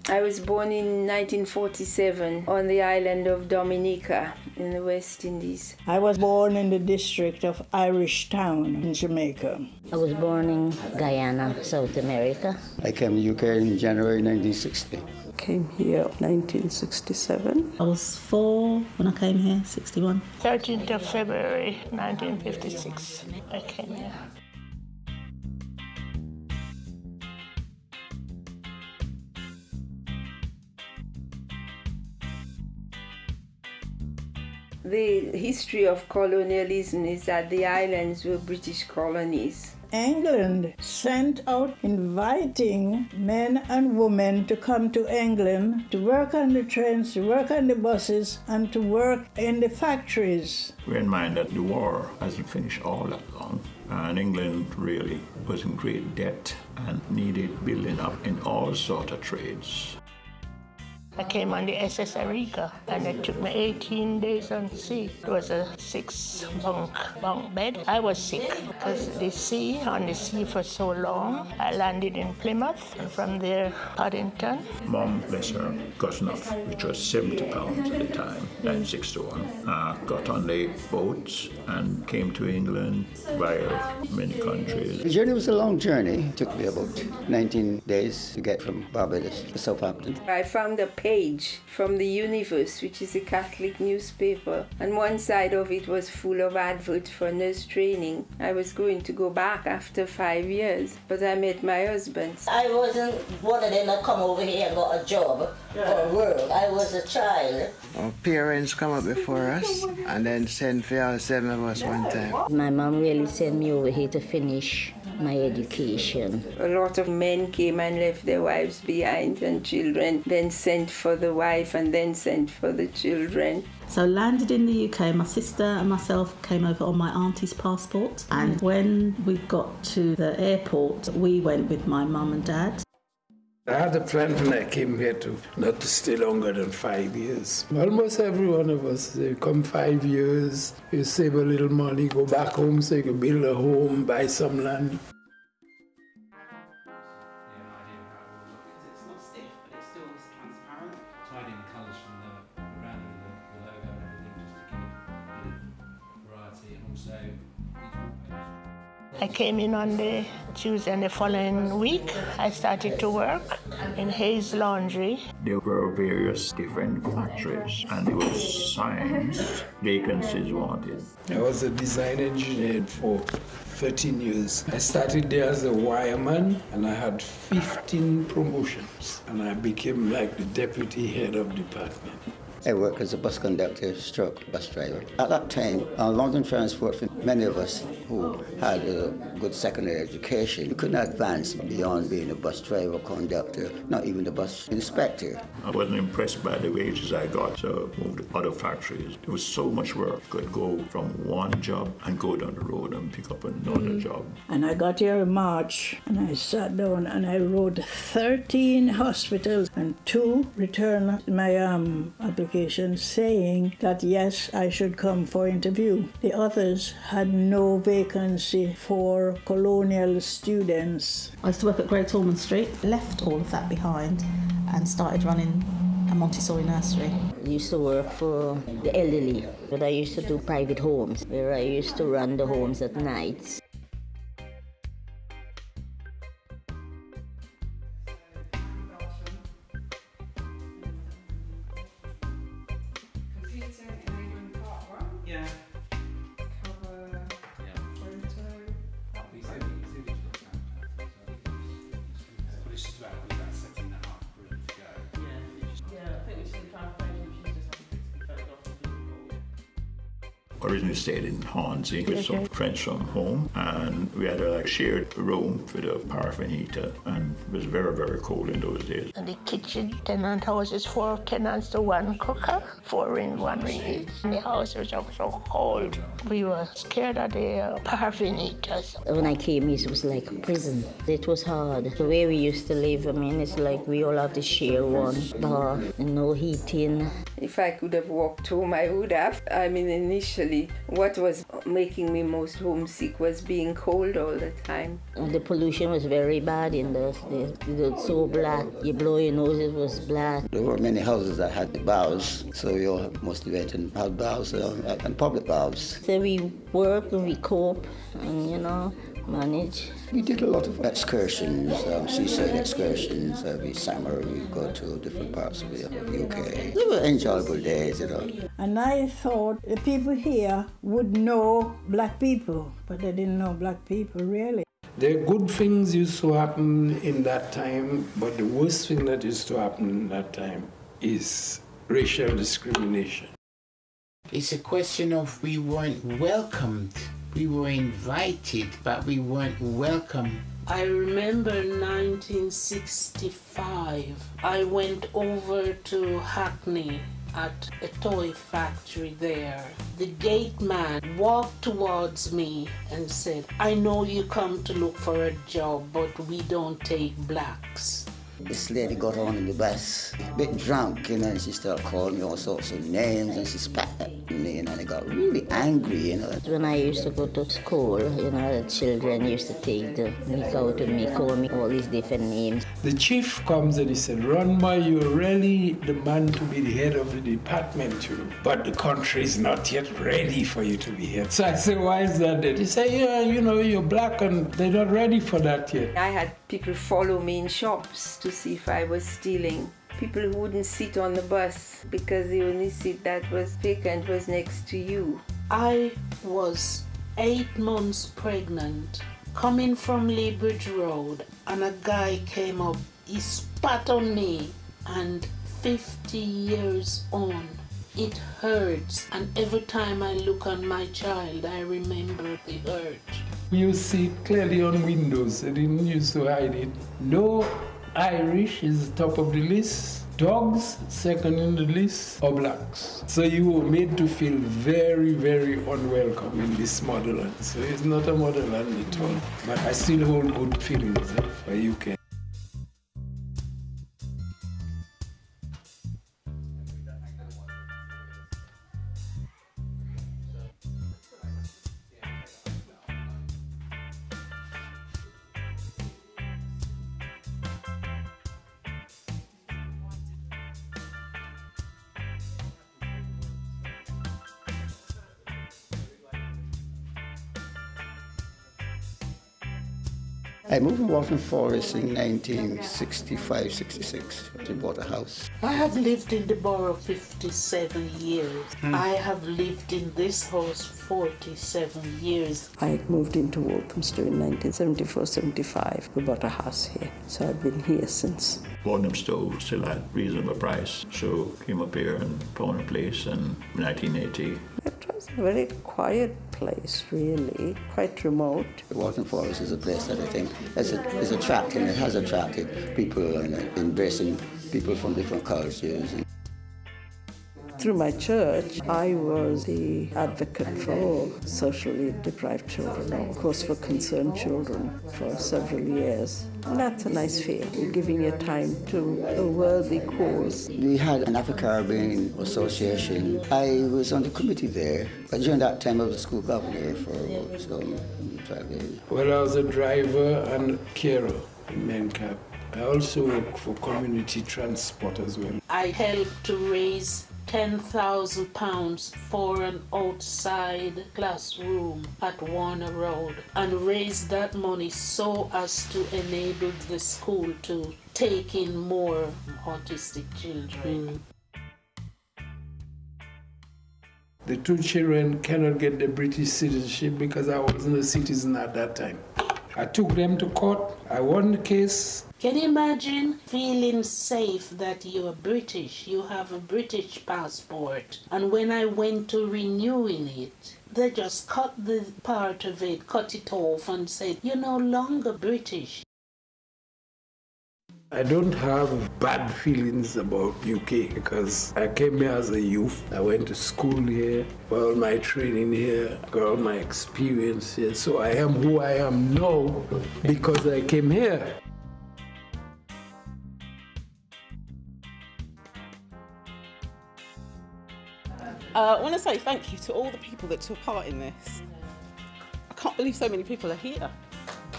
I was born in 1947 on the island of Dominica in the West Indies. I was born in the district of Irish Town in Jamaica. I was born in Guyana, South America. I came to the UK in January 1960. Came here 1967. I was 4 when I came here, 61. 13th of February 1956, I came here. The history of colonialism is that the islands were British colonies. England sent out inviting men and women to come to England to work on the trains, to work on the buses, and to work in the factories. Bear in mind that the war hasn't finished all that long, and England really was in great debt and needed building up in all sorts of trades. I came on the SS Arica, and it took me 18 days on sea. It was a 6-bunk bed. I was sick because on the sea for so long. I landed in Plymouth, and from there, Paddington. Mom, bless her, got enough, which was 70 pounds at the time, then 6 to 1. Got on the boats and came to England via many countries. The journey was a long journey. It took me about 19 days to get from Barbados to Southampton. I found a page from the Universe, which is a Catholic newspaper, and one side of it was full of adverts for nurse training. I was going to go back after 5 years, but I met my husband. I wasn't one of them that come over here and got a job or work. I was a child. Our parents come up before us and then sent for all 7 of us one time. My mom really sent me over here to finish my education. A lot of men came and left their wives behind and children, then sent for the wife and then sent for the children. So landed in the UK, my sister and myself came over on my auntie's passport, and when we got to the airport, we went with my mum and dad. I had a plan when I came here not to stay longer than 5 years. Almost every one of us, they come 5 years, you save a little money, go back home so you can build a home, buy some land. I came in on the Tuesday, and the following week I started to work in Hayes Laundry. There were various different factories, and there was signs, vacancies wanted. I was a design engineer for 13 years. I started there as a wireman, and I had 15 promotions, and I became like the deputy head of department. I worked as a bus conductor, stroke bus driver. At that time, London Transport, for many of us who had a good secondary education, couldn't advance beyond being a bus driver, conductor, not even a bus inspector. I wasn't impressed by the wages I got, so I moved to other factories. There was so much work. I could go from one job and go down the road and pick up another job. And I got here in March, and I sat down and I wrote 13 hospitals and 2 returned my application saying that yes, I should come for interview. The others had no vacancy for colonial students. I used to work at Great Ormond Street, left all of that behind and started running a Montessori nursery. I used to work for the elderly, but I used to do private homes, where I used to run the homes at night. Originally stayed in Hornsey with some friends from home, and we had a shared room with a paraffin heater, and it was very, very cold in those days. And the kitchen tenant houses, 4 tenants to 1 cooker, 4 in 1 ring. And the house was so cold. We were scared of the paraffin heaters. When I came here, it was like a prison. It was hard. The way we used to live, I mean, it's like we all have to share one bath and no heating. If I could have walked home, I would have. I mean, initially actually. What was making me most homesick was being cold all the time. The pollution was very bad in those days. It was so black. You blow your nose, it was black. There were many houses that had baths, so we all mostly went and had baths and public baths. So we work and we cope and, manage. We did a lot of excursions, seaside excursions. Every summer we go to different parts of the UK. They were enjoyable days, And I thought the people here would know black people, but they didn't know black people really. The good things used to happen in that time, but the worst thing that used to happen in that time is racial discrimination. It's a question of we weren't welcomed. We were invited, but we weren't welcome. I remember 1965. I went over to Hackney at a toy factory there. The gate man walked towards me and said, "I know you come to look for a job, but we don't take blacks." This lady got on in the bus, a bit drunk, and she started calling me all sorts of names, and she spat at me, and I got really angry, When I used to go to school, the children used to take the mick out of me, call me all these different names. The chief comes and he said, "Runma, you're really the man to be the head of the department, but the country is not yet ready for you to be head." So I said, "Why is that?" He said, "Yeah, you're black and they're not ready for that yet." I had people follow me in shops to see if I was stealing. People who wouldn't sit on the bus because the only seat that was vacant was next to you. I was 8 months pregnant, coming from Leabridge Road, and a guy came up. He spat on me, and 50 years on, it hurts. And every time I look on my child, I remember the hurt. You see it clearly on windows. They didn't used to hide it. No Irish is top of the list. Dogs, second in the list, or blacks. So you were made to feel very, very unwelcome in this motherland. So it's not a motherland at all. But I still hold good feelings for UK. I moved to Waltham Forest in 1965-66. I bought a house. I have lived in the borough 57 years. I have lived in this house 47 years. I moved into Walthamstow in 1974-75. We bought a house here, so I've been here since. Walthamstow still had reasonable price, so came up here and found a place in 1980. It was a very quiet place, really, quite remote. Waltham Forest is a place that I think is attracting, it has attracted people and embracing people from different cultures. Through my church, I was the advocate for socially deprived children, of course for concerned children for several years. And that's a nice feeling, giving your time to a worthy cause. We had an Afro-Caribbean association. I was on the committee there, but during that time I was a school governor for about 5 years. Well, I was a driver and carer in Mencap. I also work for community transport as well. I helped to raise £10,000 for an outside classroom at Warner Road and raised that money so as to enable the school to take in more autistic children. The 2 children cannot get the British citizenship because I wasn't a citizen at that time. I took them to court. I won the case. Can you imagine feeling safe that you're British, you have a British passport, and when I went to renewing it, they just cut the part of it, cut it off and said, "You're no longer British." I don't have bad feelings about UK because I came here as a youth. I went to school here, got all my training here, got all my experience here. So I am who I am now because I came here. I want to say thank you to all the people that took part in this. I can't believe so many people are here.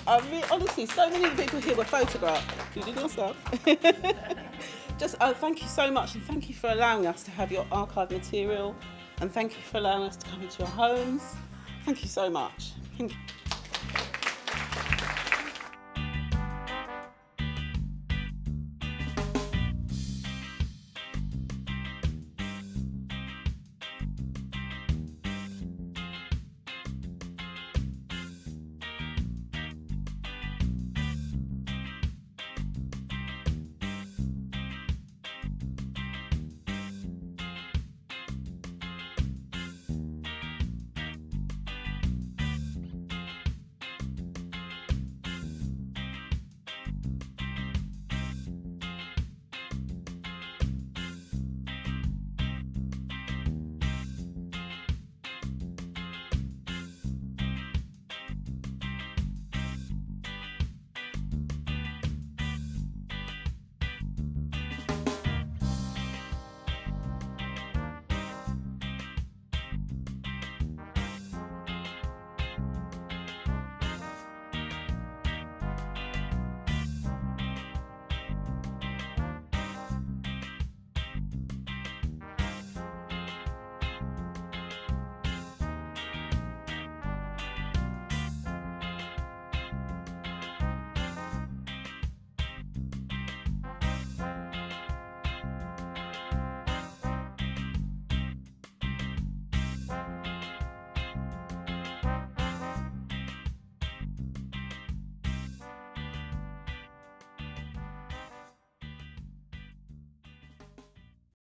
I mean, honestly, so many of the people here were photographed. You did your stuff. Just thank you so much, and thank you for allowing us to have your archive material, and thank you for allowing us to come into your homes. Thank you so much. Thank you.